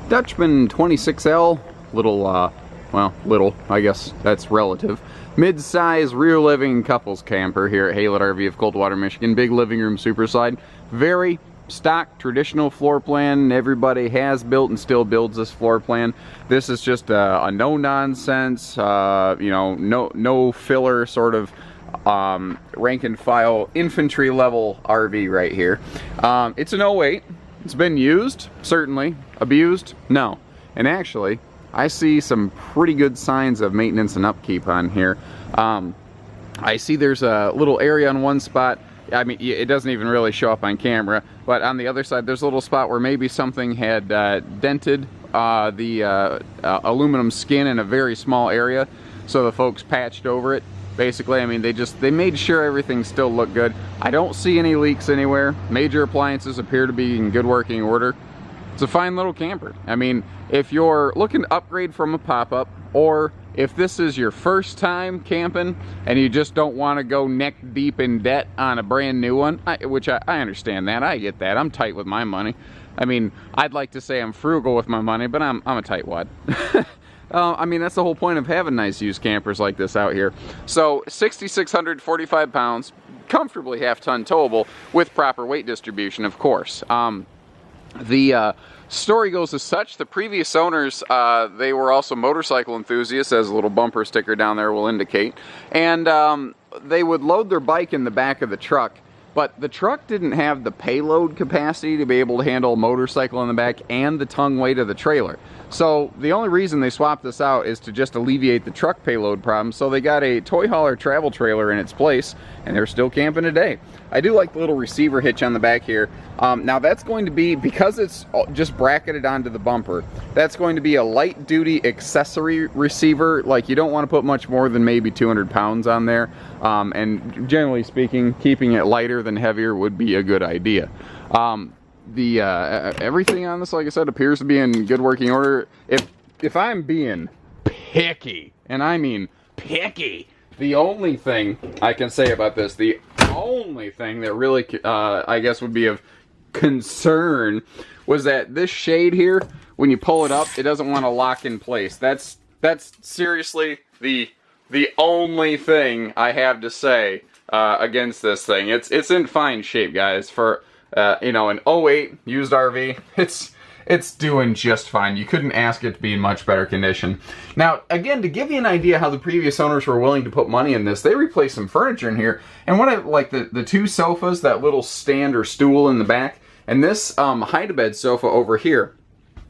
Dutchmen 26L, little, I guess that's relative. Mid-size rear living couples camper here at Haylett RV of Coldwater, Michigan. Big living room super slide. Very stock traditional floor plan. Everybody has built and still builds this floor plan. This is just a no nonsense, no filler sort of rank and file infantry level RV right here. It's an '08. It's been used, certainly. Abused? No. And actually, I see some pretty good signs of maintenance and upkeep on here. I see there's a little area on one spot. I mean, it doesn't even really show up on camera, but on the other side there's a little spot where maybe something had dented the aluminum skin in a very small area, so the folks patched over it. Basically, I mean, they made sure everything still looked good. I don't see any leaks anywhere. Major appliances appear to be in good working order. It's a fine little camper. I mean, if you're looking to upgrade from a pop-up, or if this is your first time camping and you just don't want to go neck deep in debt on a brand new one, which I understand that. I get that. I'm tight with my money. I mean, I'd like to say I'm frugal with my money, but I'm a tightwad. I mean, that's the whole point of having nice used campers like this out here. So 6,645 pounds, comfortably half-ton towable with proper weight distribution, of course. The story goes as such: the previous owners, they were also motorcycle enthusiasts, as a little bumper sticker down there will indicate, and they would load their bike in the back of the truck, but the truck didn't have the payload capacity to be able to handle a motorcycle in the back and the tongue weight of the trailer. So the only reason they swapped this out is to just alleviate the truck payload problem, so they got a toy hauler travel trailer in its place, and they're still camping today. I do like the little receiver hitch on the back here. Now that's going to be, because it's just bracketed onto the bumper, that's going to be a light duty accessory receiver. Like, you don't want to put much more than maybe 200 pounds on there, and generally speaking, keeping it lighter than heavier would be a good idea. Everything on this, like I said, appears to be in good working order. If I'm being picky, and I mean picky, the only thing I can say about this, the only thing that really I guess would be of concern, was that this shade here, when you pull it up, it doesn't want to lock in place. That's seriously the only thing I have to say against this thing. It's in fine shape, guys. For an '08 used RV, it's doing just fine. You couldn't ask it to be in much better condition. Now, again, to give you an idea how the previous owners were willing to put money in this, they replaced some furniture in here, and what I like, the two sofas, that little stand or stool in the back, and this hide-a-bed sofa over here,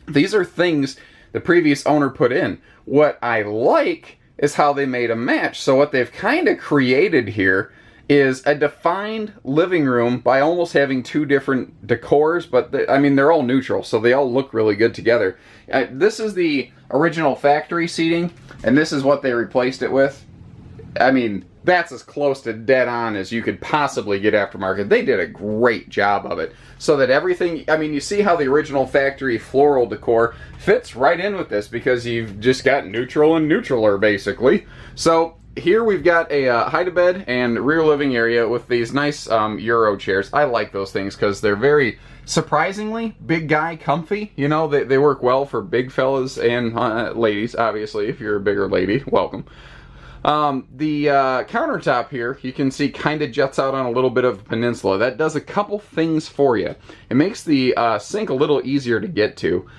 these are things the previous owner put in. What I like is how they made a match. So what they've kind of created here is a defined living room by almost having two different decors, but they're all neutral, so they all look really good together. This is the original factory seating, and this is what they replaced it with. I mean, that's as close to dead on as you could possibly get aftermarket. They did a great job of it, so that everything, I mean, you see how the original factory floral decor fits right in with this, because you've just got neutral and neutraler, basically. So here we've got a hide-a-bed and rear living area with these nice Euro chairs. I like those things because they're very, surprisingly, big guy comfy. You know, they work well for big fellas and ladies, obviously. If you're a bigger lady, welcome. The countertop here, you can see, kind of juts out on a little bit of a peninsula. That does a couple things for you. It makes the sink a little easier to get to.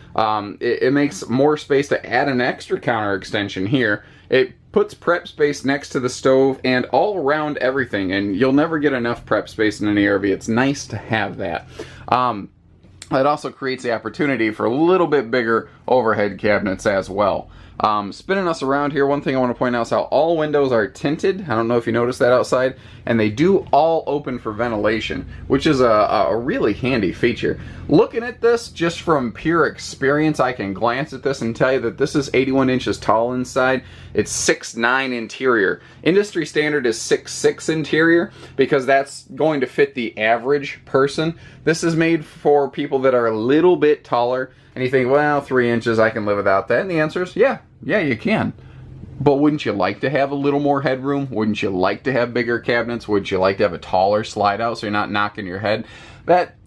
It makes more space to add an extra counter extension here. It puts prep space next to the stove and all around everything, and you'll never get enough prep space in an RV. It's nice to have that. It also creates the opportunity for a little bit bigger overhead cabinets as well. Spinning us around here, one thing I want to point out is how all windows are tinted. I don't know if you noticed that outside. And they do all open for ventilation, which is a really handy feature. Looking at this, just from pure experience, I can glance at this and tell you that this is 81 inches tall inside. It's 6'9" interior. Industry standard is 6'6" interior, because that's going to fit the average person. This is made for people that are a little bit taller. And you think, well, 3 inches, I can live without that. And the answer is, yeah, you can. But wouldn't you like to have a little more headroom? Wouldn't you like to have bigger cabinets? Wouldn't you like to have a taller slide out so you're not knocking your head?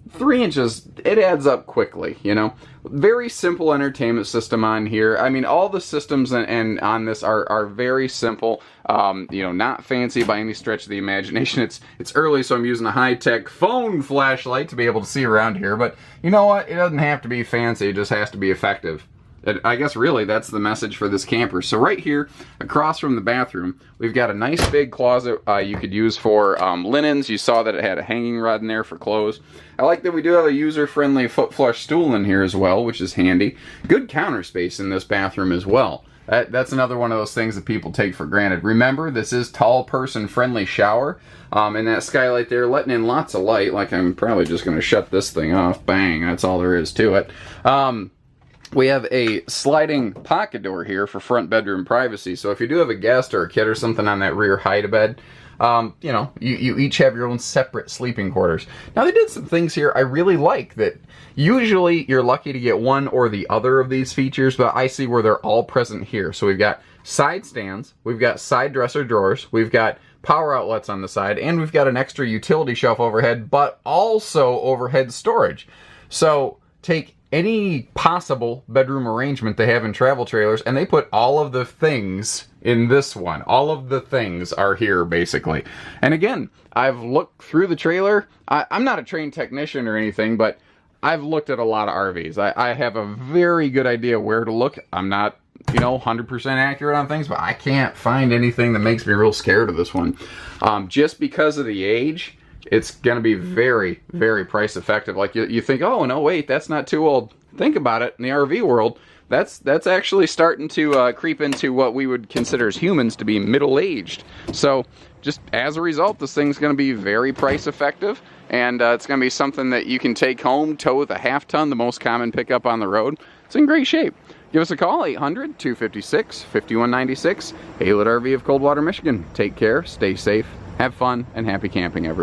3 inches, it adds up quickly, you know. Very simple entertainment system on here. I mean, all the systems and on this are very simple. You know, not fancy by any stretch of the imagination. It's early, so I'm using a high-tech phone flashlight to be able to see around here. But you know what? It doesn't have to be fancy. It just has to be effective. I guess really that's the message for this camper. So right here, across from the bathroom, we've got a nice big closet you could use for linens. You saw that it had a hanging rod in there for clothes. I like that we do have a user-friendly foot flush stool in here as well, which is handy. Good counter space in this bathroom as well. That's another one of those things that people take for granted. Remember, this is tall person friendly shower. And that skylight there letting in lots of light. Like, I'm probably just going to shut this thing off. Bang, that's all there is to it. We have a sliding pocket door here for front bedroom privacy. So if you do have a guest or a kid or something on that rear hide-a-bed, you know, you each have your own separate sleeping quarters. Now, they did some things here I really like that usually you're lucky to get one or the other of these features, but I see where they're all present here. So we've got side stands, we've got side dresser drawers, we've got power outlets on the side, and we've got an extra utility shelf overhead, but also overhead storage. So take any possible bedroom arrangement they have in travel trailers, and they put all of the things in this one. All of the things are here, basically. And again, I've looked through the trailer. I'm not a trained technician or anything, but I've looked at a lot of RVs. I have a very good idea where to look. I'm not, you know, 100% accurate on things, but I can't find anything that makes me real scared of this one. Just because of the age, it's going to be very, very price effective. Like you think, oh, no, wait, that's not too old. Think about it. In the RV world, that's actually starting to creep into what we would consider as humans to be middle-aged. So just as a result, this thing's going to be very price effective, and it's going to be something that you can take home, tow with a half-ton, the most common pickup on the road. It's in great shape. Give us a call, 800-256-5196, Haylett RV of Coldwater, Michigan. Take care, stay safe, have fun, and happy camping, everyone.